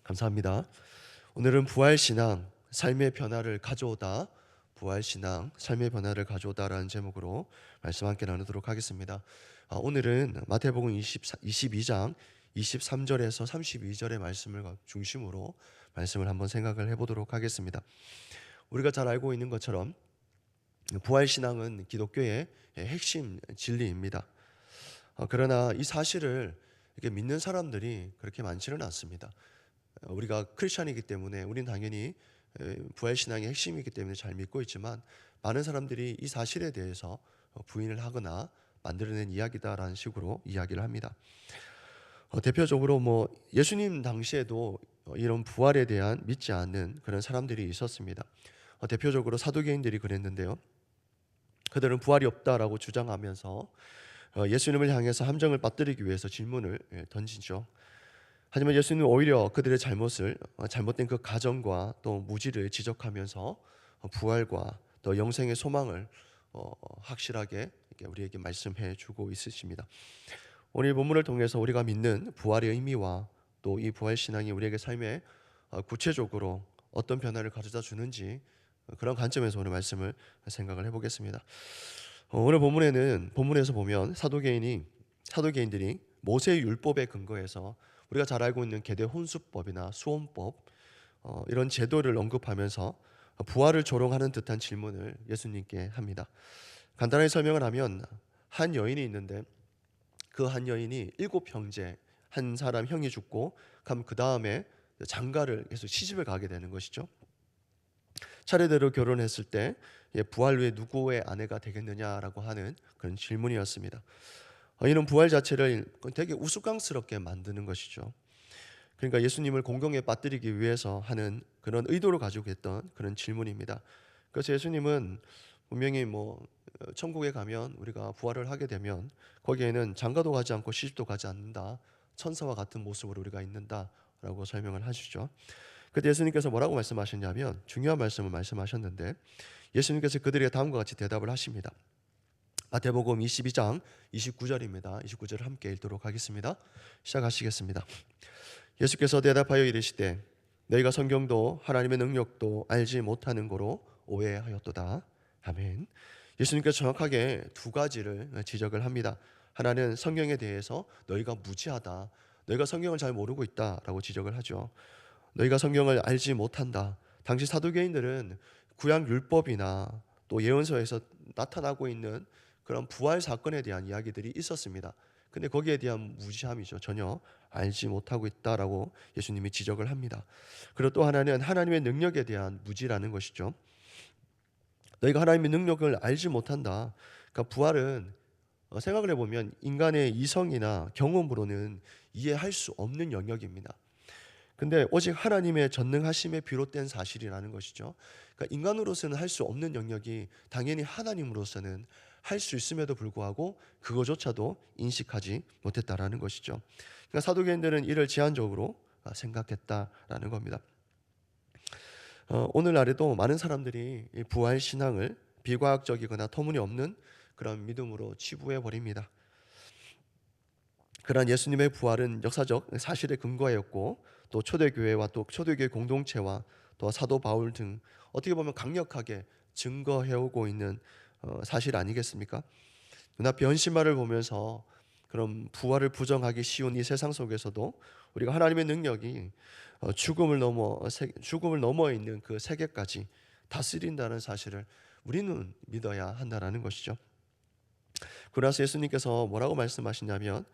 감사합니다. 오늘은 부활신앙, 삶의 변화를 가져오다, 부활신앙, 삶의 변화를 가져오다라는 제목으로 말씀 함께 나누도록 하겠습니다. 오늘은 마태복음 22장 23절에서 32절의 말씀을 중심으로 말씀을 한번 생각을 해보도록 하겠습니다. 우리가 잘 알고 있는 것처럼 부활신앙은 기독교의 핵심 진리입니다. 그러나 이 사실을 이렇게 믿는 사람들이 그렇게 많지는 않습니다. 우리가 크리스천이기 때문에 우리는 당연히 부활신앙의 핵심이기 때문에 잘 믿고 있지만, 많은 사람들이 이 사실에 대해서 부인을 하거나 만들어낸 이야기다라는 식으로 이야기를 합니다. 대표적으로 예수님 당시에도 이런 부활에 대한 믿지 않는 그런 사람들이 있었습니다. 대표적으로 사두개인들이 그랬는데요. 그들은 부활이 없다라고 주장하면서 예수님을 향해서 함정을 빠뜨리기 위해서 질문을 던지죠. 하지만 예수님은 오히려 그들의 잘못된 그 가정과 또 무지를 지적하면서 부활과 또 영생의 소망을 확실하게 우리에게 말씀해 주고 있으십니다. 오늘 본문을 통해서 우리가 믿는 부활의 의미와 또 이 부활 신앙이 우리에게 삶에 구체적으로 어떤 변화를 가져다 주는지, 그런 관점에서 오늘 말씀을 생각을 해보겠습니다. 오늘 본문에서 보면 사도개인들이 모세의 율법에 근거해서 우리가 잘 알고 있는 계대 혼수법이나 수혼법, 이런 제도를 언급하면서 부활을 조롱하는 듯한 질문을 예수님께 합니다. 간단하게 설명을 하면, 한 여인이 있는데 그 한 여인이 7형제, 한 사람 형이 죽고 그 다음에 장가를 해서 시집을 가게 되는 것이죠. 차례대로 결혼했을 때 부활 후에 누구의 아내가 되겠느냐라고 하는 그런 질문이었습니다. 이는 부활 자체를 되게 우스꽝스럽게 만드는 것이죠. 그러니까 예수님을 공경에 빠뜨리기 위해서 하는 그런 의도를 가지고 했던 그런 질문입니다. 그래서 예수님은 분명히 천국에 가면, 우리가 부활을 하게 되면 거기에는 장가도 가지 않고 시집도 가지 않는다, 천사와 같은 모습으로 우리가 있는다라고 설명을 하시죠. 그때 예수님께서 뭐라고 말씀하셨냐면, 중요한 말씀을 말씀하셨는데, 예수님께서 그들에게 다음과 같이 대답을 하십니다. 마태복음 22장 29절입니다. 29절을 함께 읽도록 하겠습니다. 시작하시겠습니다. 예수께서 대답하여 이르시되, 너희가 성경도 하나님의 능력도 알지 못하는 거로 오해하였도다. 아멘. 예수님께서 정확하게 두 가지를 지적을 합니다. 하나는 성경에 대해서 너희가 무지하다, 너희가 성경을 잘 모르고 있다라고 지적을 하죠. 너희가 성경을 알지 못한다. 당시 사두개인들은 구약 율법이나 또 예언서에서 나타나고 있는 그런 부활 사건에 대한 이야기들이 있었습니다. 근데 거기에 대한 무지함이죠. 전혀 알지 못하고 있다라고 예수님이 지적을 합니다. 그리고 또 하나는 하나님의 능력에 대한 무지라는 것이죠. 너희가 하나님의 능력을 알지 못한다. 그러니까 부활은 생각을 해보면 인간의 이성이나 경험으로는 이해할 수 없는 영역입니다. 근데 오직 하나님의 전능하심에 비롯된 사실이라는 것이죠. 그러니까 인간으로서는 할 수 없는 영역이 당연히 하나님으로서는 할 수 있음에도 불구하고 그거조차도 인식하지 못했다라는 것이죠. 그러니까 사두개인들은 이를 제한적으로 생각했다라는 겁니다. 오늘날에도 많은 사람들이 이 부활 신앙을 비과학적이거나 터무니없는 그런 믿음으로 치부해 버립니다. 그러한 예수님의 부활은 역사적 사실에 근거하였고, 또 초대교회와 또 초대교회 공동체와 또 사도 바울 등 어떻게 보면 강력하게 증거해오고 있는 사실 아니겠습니까? 눈앞에 현실만을 보면서 그런 부활을 부정하기 쉬운 이 세상 속에서도 우리가 하나님의 능력이 죽음을 넘어 있는 그 세계까지 다스린다는 사실을 우리는 믿어야 한다는 것이죠. 그래서 예수님께서 뭐라고 말씀하시냐면,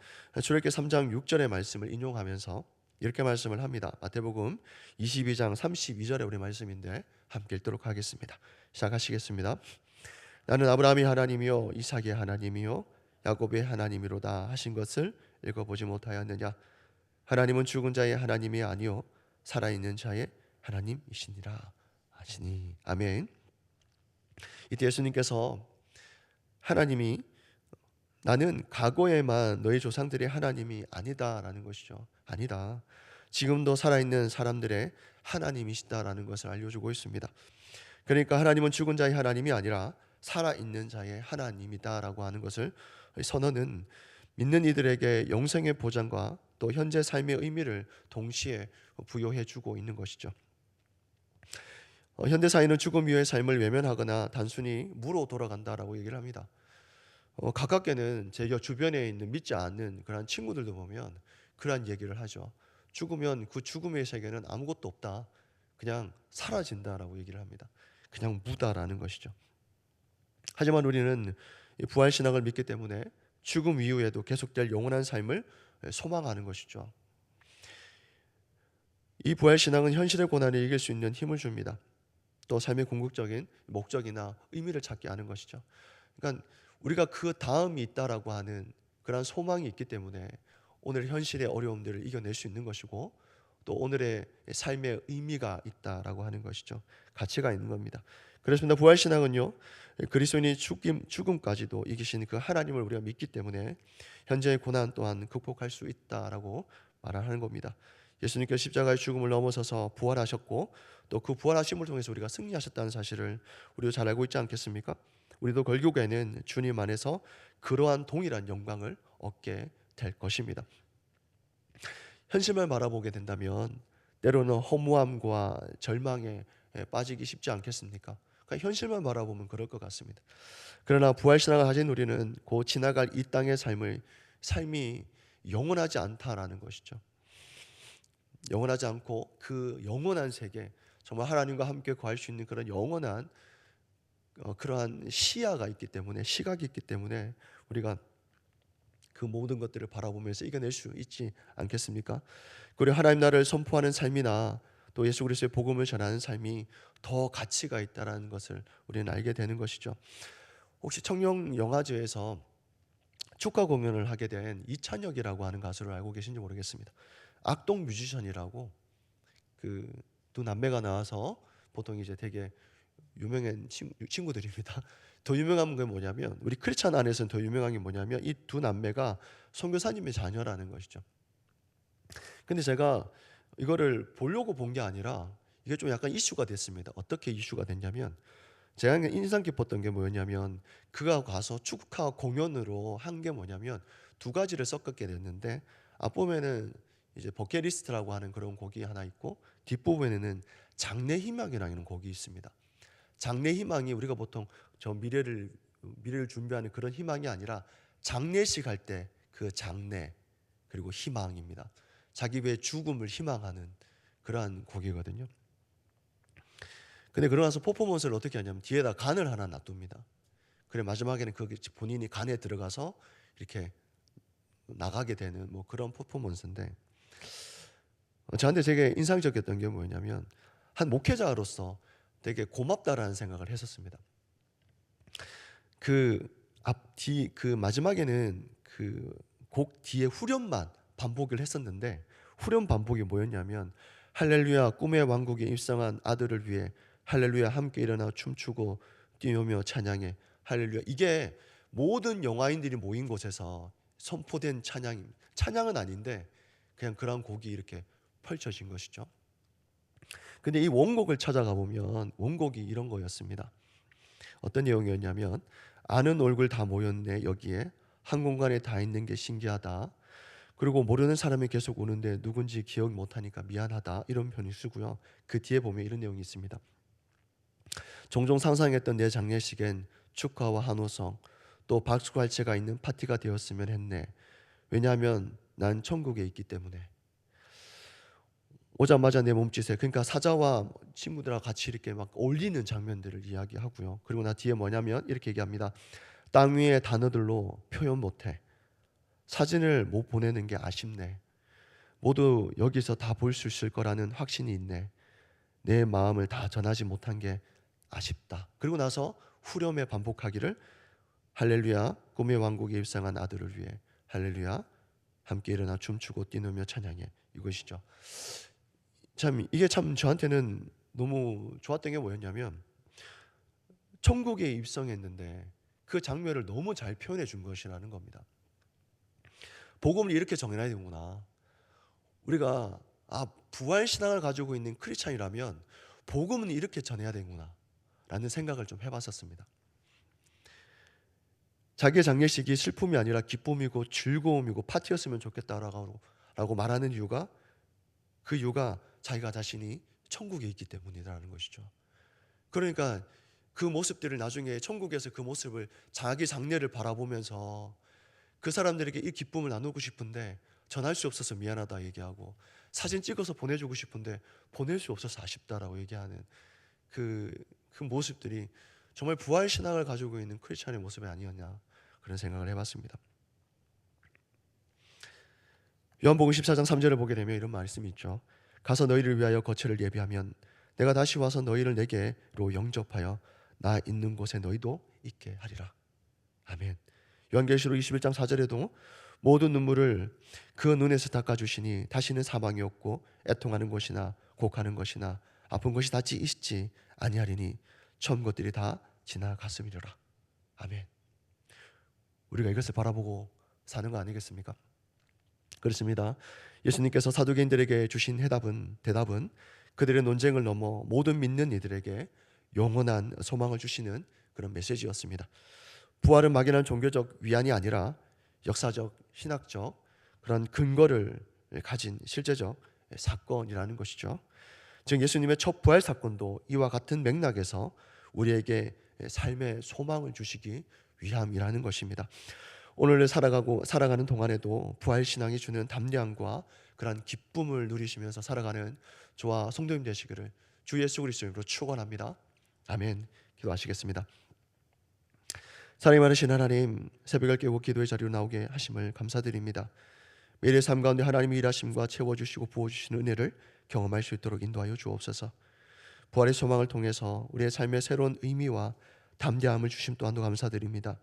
출애굽기 3장 6절의 말씀을 인용하면서 이렇게 말씀을 합니다. 마태복음 22장 32절의 우리 말씀인데 함께 읽도록 하겠습니다. 시작하시겠습니다. 나는 아브라함의 하나님이요 이삭의 하나님이요 야곱의 하나님이로다 하신 것을 읽어보지 못하였느냐? 하나님은 죽은 자의 하나님이 아니요 살아있는 자의 하나님이시니라 하시니. 아멘. 이때 예수님께서 하나님이 나는 과거에만 너희 조상들의 하나님이 아니다라는 것이죠. 아니다. 지금도 살아있는 사람들의 하나님이시다라는 것을 알려주고 있습니다. 그러니까 하나님은 죽은 자의 하나님이 아니라 살아있는 자의 하나님이다라고 하는 것을, 선언은 믿는 이들에게 영생의 보장과 또 현재 삶의 의미를 동시에 부여해 주고 있는 것이죠. 현대 사회는 죽음 이후의 삶을 외면하거나 단순히 무로 돌아간다라고 얘기를 합니다. 가깝게는 제 주변에 있는 믿지 않는 그런 친구들도 보면 그러한 얘기를 하죠. 죽으면 그 죽음의 세계는 아무것도 없다. 그냥 사라진다라고 얘기를 합니다. 그냥 무다라는 것이죠. 하지만 우리는 이 부활 신앙을 믿기 때문에 죽음 이후에도 계속될 영원한 삶을 소망하는 것이죠. 이 부활 신앙은 현실의 고난을 이길 수 있는 힘을 줍니다. 또 삶의 궁극적인 목적이나 의미를 찾게 하는 것이죠. 그러니까 우리가 그 다음이 있다라고 하는 그런 소망이 있기 때문에 오늘 현실의 어려움들을 이겨낼 수 있는 것이고, 또 오늘의 삶의 의미가 있다라고 하는 것이죠. 가치가 있는 겁니다. 그렇습니다. 부활 신앙은요, 그리스도인이 죽음까지도 이기신 그 하나님을 우리가 믿기 때문에 현재의 고난 또한 극복할 수 있다라고 말하는 겁니다. 예수님께서 십자가의 죽음을 넘어서서 부활하셨고, 또 그 부활하심을 통해서 우리가 승리하셨다는 사실을 우리도 잘 알고 있지 않겠습니까? 우리도 결국에는 주님 안에서 그러한 동일한 영광을 얻게 될 것입니다. 현실만 바라보게 된다면 때로는 허무함과 절망에 빠지기 쉽지 않겠습니까? 그러니까 현실만 바라보면 그럴 것 같습니다. 그러나 부활신앙을 가진 우리는 곧 지나갈 이 땅의 삶이 영원하지 않다라는 것이죠. 영원하지 않고 그 영원한 세계, 정말 하나님과 함께 거할 수 있는 그런 영원한 그러한 시야가 있기 때문에, 시각이 있기 때문에 우리가 그 모든 것들을 바라보면서 이겨낼 수 있지 않겠습니까? 그리고 하나님 나라를 선포하는 삶이나 또 예수 그리스도의 복음을 전하는 삶이 더 가치가 있다는 것을 우리는 알게 되는 것이죠. 혹시 청룡 영화제에서 축가 공연을 하게 된 이찬혁이라고 하는 가수를 알고 계신지 모르겠습니다. 악동 뮤지션이라고 그 두 남매가 나와서 보통 이제 되게 유명한 친구들입니다. 더 유명한 게 뭐냐면, 우리 크리스찬 안에서는 더 유명한 게 뭐냐면 이 두 남매가 선교사님의 자녀라는 것이죠. 근데 제가 이거를 보려고 본 게 아니라 이게 좀 약간 이슈가 됐습니다. 어떻게 이슈가 됐냐면, 제가 인상 깊었던 게 뭐였냐면, 그가 가서 축하 공연으로 한 게 뭐냐면 두 가지를 섞게 됐는데, 앞부분에는 이제 버킷리스트라고 하는 그런 곡이 하나 있고, 뒷부분에는 장래 희망이라는 곡이 있습니다. 장래 희망이 우리가 보통 저 미래를 준비하는 그런 희망이 아니라 장례식 할 때 그 장래 그리고 희망입니다. 자기 외 죽음을 희망하는 그러한 곡이거든요. 근데 그러고 나서 퍼포먼스를 어떻게 하냐면 뒤에다 간을 하나 놔둡니다. 그래 마지막에는 그 본인이 간에 들어가서 이렇게 나가게 되는 뭐 그런 퍼포먼스인데, 저한테 되게 인상적이었던 게 뭐냐면 한 목회자로서 되게 고맙다라는 생각을 했었습니다. 그 앞뒤 그 마지막에는 그 곡 뒤에 후렴만 반복을 했었는데, 후렴 반복이 뭐였냐면 할렐루야 꿈의 왕국에 입성한 아들을 위해 할렐루야 함께 일어나 춤추고 뛰노며 찬양해 할렐루야. 이게 모든 영화인들이 모인 곳에서 선포된 찬양입니다. 찬양은 아닌데 그냥 그런 곡이 이렇게 펼쳐진 것이죠. 근데 이 원곡을 찾아가 보면 원곡이 이런 거였습니다. 어떤 내용이었냐면, 아는 얼굴 다 모였네 여기에 한 공간에 다 있는 게 신기하다. 그리고 모르는 사람이 계속 오는데 누군지 기억 못하니까 미안하다. 이런 편이 쓰고요. 그 뒤에 보면 이런 내용이 있습니다. 종종 상상했던 내 장례식엔 축하와 한호성 또 박수갈채가 있는 파티가 되었으면 했네. 왜냐하면 난 천국에 있기 때문에. 오자마자 내 몸짓에, 그러니까 사자와 친구들하고 같이 이렇게 막 올리는 장면들을 이야기하고요. 그리고 나 뒤에 뭐냐면 이렇게 얘기합니다. 땅 위의 단어들로 표현 못해. 사진을 못 보내는 게 아쉽네. 모두 여기서 다 볼 수 있을 거라는 확신이 있네. 내 마음을 다 전하지 못한 게 아쉽다. 그리고 나서 후렴에 반복하기를 할렐루야 꿈의 왕국에 입성한 아들을 위해 할렐루야 함께 일어나 춤추고 뛰누며 찬양해. 이것이죠. 참 이게 참 저한테는 너무 좋았던 게 뭐였냐면, 천국에 입성했는데 그 장면을 너무 잘 표현해 준 것이라는 겁니다. 복음을 이렇게 정해야 되는구나. 우리가 부활 신앙을 가지고 있는 크리스찬이라면 복음은 이렇게 전해야 되는구나 라는 생각을 좀 해봤었습니다. 자기의 장례식이 슬픔이 아니라 기쁨이고 즐거움이고 파티였으면 좋겠다라고 라고 말하는 이유가 그 이유가 자기가 자신이 천국에 있기 때문이라는 것이죠. 그러니까 그 모습들을 나중에 천국에서 그 모습을 자기 장래를 바라보면서 그 사람들에게 이 기쁨을 나누고 싶은데 전할 수 없어서 미안하다 얘기하고, 사진 찍어서 보내주고 싶은데 보낼 수 없어서 아쉽다라고 얘기하는 그 모습들이 정말 부활 신앙을 가지고 있는 크리스찬의 모습이 아니었냐, 그런 생각을 해봤습니다. 요한복음 14장 3절을 보게 되면 이런 말씀이 있죠. 가서 너희를 위하여 거처를 예비하면 내가 다시 와서 너희를 내게로 영접하여 나 있는 곳에 너희도 있게 하리라. 아멘. 요한계시록 21장 4절에도 모든 눈물을 그 눈에서 닦아주시니 다시는 사망이 없고 애통하는 것이나 곡하는 것이나 아픈 것이 닿지 있지 아니하리니 처음 것들이 다 지나갔음이로라. 아멘. 우리가 이것을 바라보고 사는 거 아니겠습니까? 그렇습니다. 예수님께서 사두개인들에게 주신 대답은 그들의 논쟁을 넘어 모든 믿는 이들에게 영원한 소망을 주시는 그런 메시지였습니다. 부활은 막연한 종교적 위안이 아니라 역사적, 신학적 그런 근거를 가진 실제적 사건이라는 것이죠. 즉 예수님의 첫 부활 사건도 이와 같은 맥락에서 우리에게 삶의 소망을 주시기 위함이라는 것입니다. 오늘 살아가는 동안에도 부활 신앙이 주는 담대함과 그러한 기쁨을 누리시면서 살아가는 저와 성도님 되시기를 주 예수 그리스도 이름으로 축원합니다. 아멘. 기도하시겠습니다. 사랑이 많으신 하나님, 새벽을 깨고 기도의 자리로 나오게 하심을 감사드립니다. 매일의 삶 가운데 하나님의 일하심과 채워주시고 부어주시는 은혜를 경험할 수 있도록 인도하여 주옵소서. 부활의 소망을 통해서 우리의 삶의 새로운 의미와 담대함을 주심 또한도 감사드립니다.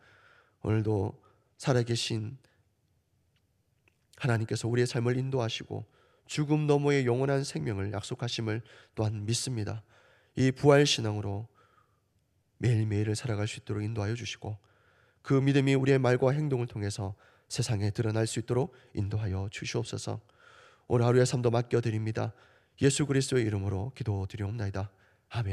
오늘도 살아계신 하나님께서 우리의 삶을 인도하시고 죽음 너머의 영원한 생명을 약속하심을 또한 믿습니다. 이 부활 신앙으로 매일매일을 살아갈 수 있도록 인도하여 주시고 그 믿음이 우리의 말과 행동을 통해서 세상에 드러날 수 있도록 인도하여 주시옵소서. 오늘 하루의 삶도 맡겨드립니다. 예수 그리스도의 이름으로 기도드리옵나이다. 아멘.